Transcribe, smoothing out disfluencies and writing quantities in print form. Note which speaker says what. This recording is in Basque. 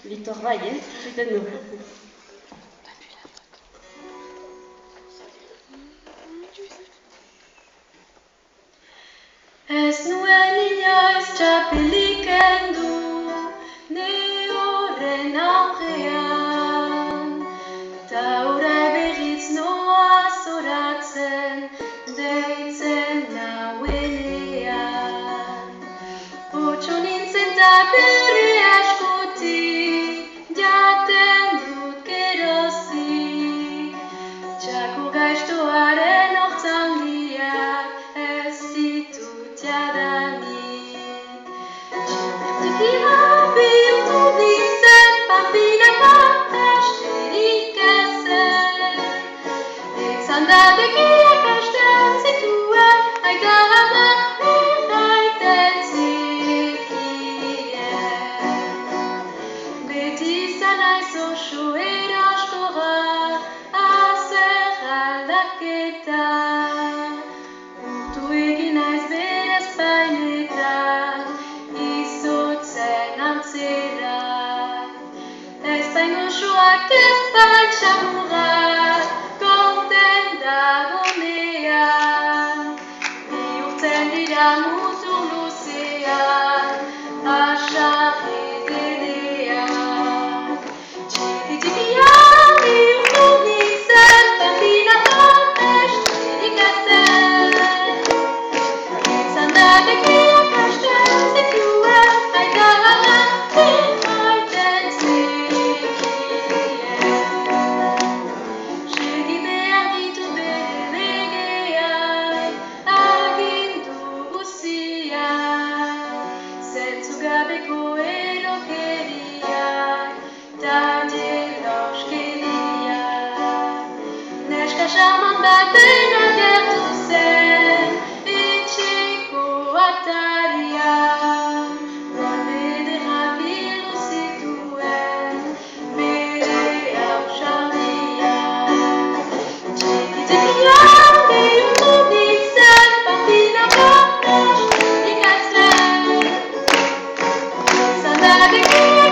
Speaker 1: Victor bai, egiten du.
Speaker 2: Ez nuen inoiz txapelik kendu, ne horren aurrean, ta orai berriz noa zoratzen, deitzen nauenean. Potxo nintzen ta berri askotik, jaten dut gerozik, txako gaiztoaren hortzandiak ez ditut jadanik. Txikia bihurtu nintzen, panpinaka asterik ezen, etzan da begiak hasten zituen, aita ama erraiten zekien. Beti izan naiz oso eraskorra, azer aldaketa. Urtu egin naiz berez bainetan, izotzen antzera. Ez bain goxoak, ez bain xamurrak, konten dagonean. Bihurtzen dira mutur luzean, asarri denean. Txiki-txikia bihurtu nintzen, panpinaka besterik ezen. Etzan da begiak hasten zituen, aita ama erraiten zekien. Segi behar ditu bere legeak, agindu guziak, zentzugabeko erokeriak, ta dieloskeriak. Neska xarman baten agertu zen, etxeko atarian, non ederra bildu zituen, bere hausardiak. Txiki-txikia bihurtu nintzen, panpinaka besterik ezen, etzan da begiak